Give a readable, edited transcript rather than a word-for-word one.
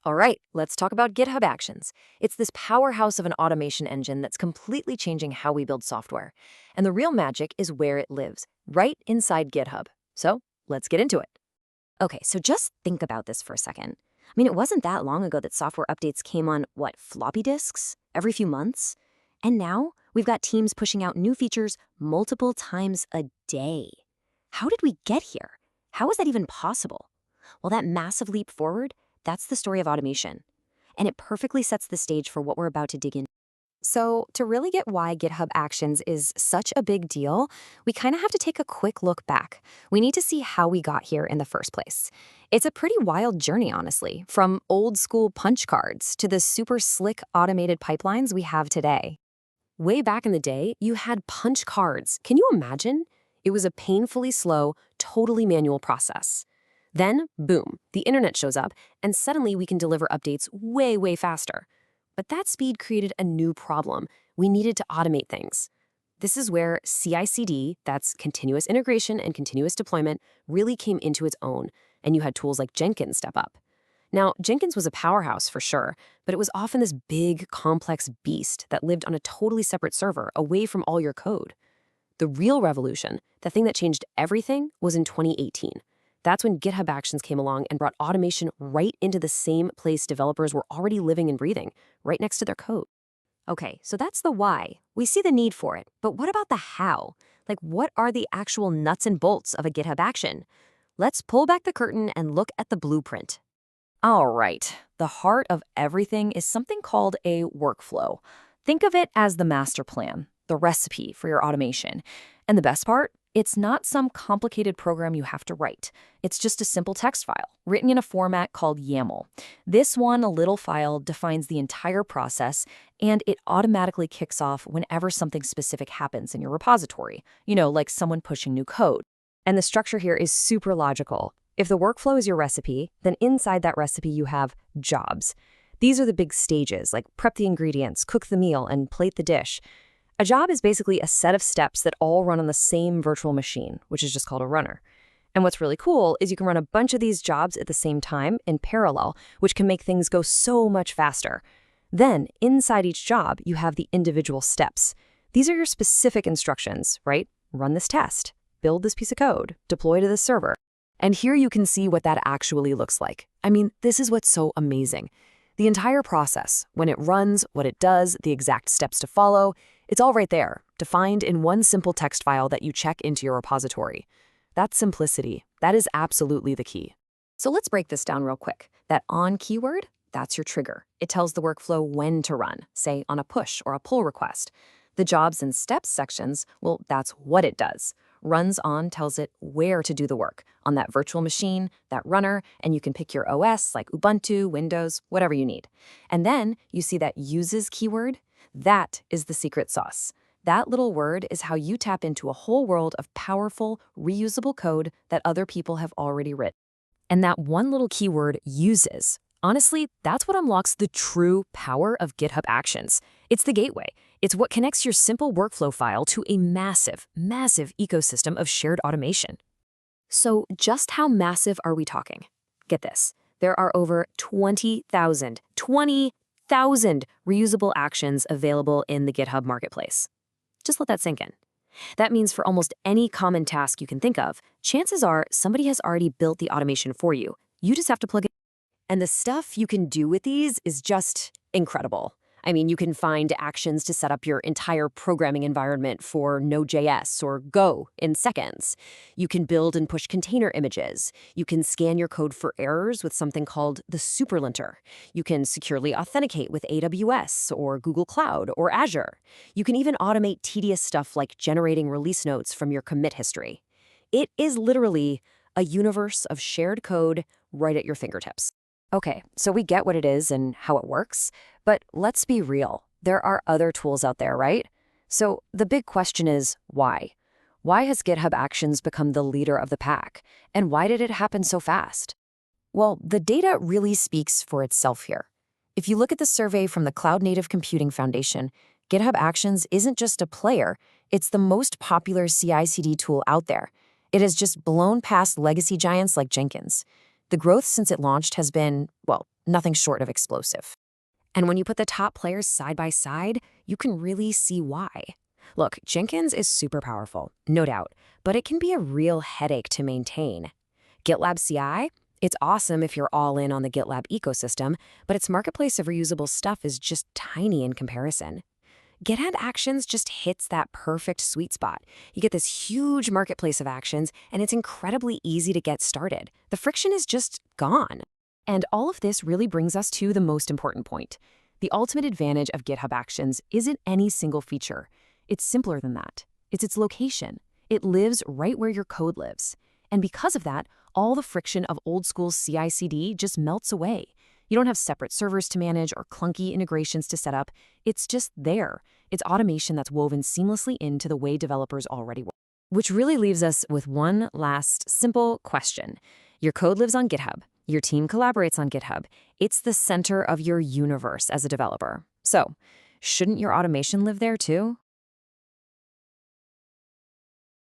All right, let's talk about GitHub Actions. It's this powerhouse of an automation engine that's completely changing how we build software. And the real magic is where it lives, right inside GitHub. So let's get into it. Okay, so just think about this for a second. I mean, it wasn't that long ago that software updates came on, floppy disks every few months? And now we've got teams pushing out new features multiple times a day. How did we get here? How is that even possible? Well, that massive leap forward, that's the story of automation. And it perfectly sets the stage for what we're about to dig into. So, to really get why GitHub Actions is such a big deal, we kind of have to take a quick look back. We need to see how we got here in the first place. It's a pretty wild journey, honestly, from old school punch cards to the super slick automated pipelines we have today. Way back in the day, you had punch cards. Can you imagine? It was a painfully slow, totally manual process. Then, boom, the internet shows up, and suddenly we can deliver updates way, way faster. But that speed created a new problem. We needed to automate things. This is where CI/CD, that's continuous integration and continuous deployment, really came into its own, and you had tools like Jenkins step up. Now, Jenkins was a powerhouse for sure, but it was often this big, complex beast that lived on a totally separate server away from all your code. The real revolution, the thing that changed everything, was in 2018. That's when GitHub Actions came along and brought automation right into the same place developers were already living and breathing, right next to their code. Okay, so that's the why. We see the need for it, but what about the how? Like, what are the actual nuts and bolts of a GitHub action? Let's pull back the curtain and look at the blueprint. All right, the heart of everything is something called a workflow. Think of it as the master plan, the recipe for your automation. And the best part? It's not some complicated program you have to write. It's just a simple text file, written in a format called YAML. This one little file defines the entire process, and it automatically kicks off whenever something specific happens in your repository, like someone pushing new code. And the structure here is super logical. If the workflow is your recipe, then inside that recipe you have jobs. These are the big stages, like prep the ingredients, cook the meal, and plate the dish. A job is basically a set of steps that all run on the same virtual machine, which is just called a runner. And what's really cool is you can run a bunch of these jobs at the same time in parallel, which can make things go so much faster. Then, inside each job, you have the individual steps. These are your specific instructions, right? Run this test, build this piece of code, deploy to this server. And here you can see what that actually looks like. I mean, this is what's so amazing. The entire process, when it runs, what it does, the exact steps to follow, it's all right there, defined in one simple text file that you check into your repository. That's simplicity. That is absolutely the key. So let's break this down real quick. That on keyword, that's your trigger. It tells the workflow when to run, say on a push or a pull request. The jobs and steps sections, well, that's what it does. Runs on tells it where to do the work, on that virtual machine, that runner, and you can pick your OS like Ubuntu, Windows, whatever you need. And then you see that uses keyword. That is the secret sauce. That little word is how you tap into a whole world of powerful, reusable code that other people have already written. And that one little keyword, uses. Honestly, that's what unlocks the true power of GitHub Actions. It's the gateway. It's what connects your simple workflow file to a massive, massive ecosystem of shared automation. So just how massive are we talking? Get this. There are over 20,000 reusable actions available in the GitHub marketplace. Just let that sink in. That means for almost any common task you can think of, chances are somebody has already built the automation for you. You just have to plug it in. And the stuff you can do with these is just incredible. I mean, you can find actions to set up your entire programming environment for Node.js or Go in seconds. You can build and push container images. You can scan your code for errors with something called the superlinter. You can securely authenticate with AWS or Google Cloud or Azure. You can even automate tedious stuff like generating release notes from your commit history. It is literally a universe of shared code right at your fingertips. Okay, so we get what it is and how it works, but let's be real. There are other tools out there, right? So the big question is, why? Why has GitHub Actions become the leader of the pack? And why did it happen so fast? Well, the data really speaks for itself here. If you look at the survey from the Cloud Native Computing Foundation, GitHub Actions isn't just a player, it's the most popular CI/CD tool out there. It has just blown past legacy giants like Jenkins. The growth since it launched has been, well, nothing short of explosive. And when you put the top players side by side, you can really see why. Look, Jenkins is super powerful, no doubt, but it can be a real headache to maintain. GitLab CI? It's awesome if you're all in on the GitLab ecosystem, but its marketplace of reusable stuff is just tiny in comparison. GitHub Actions just hits that perfect sweet spot. You get this huge marketplace of actions, and it's incredibly easy to get started. The friction is just gone. And all of this really brings us to the most important point. The ultimate advantage of GitHub Actions isn't any single feature. It's simpler than that. It's its location. It lives right where your code lives. And because of that, all the friction of old-school CI/CD just melts away. You don't have separate servers to manage or clunky integrations to set up. It's just there. It's automation that's woven seamlessly into the way developers already work. Which really leaves us with one last simple question. Your code lives on GitHub. Your team collaborates on GitHub. It's the center of your universe as a developer. So, shouldn't your automation live there too?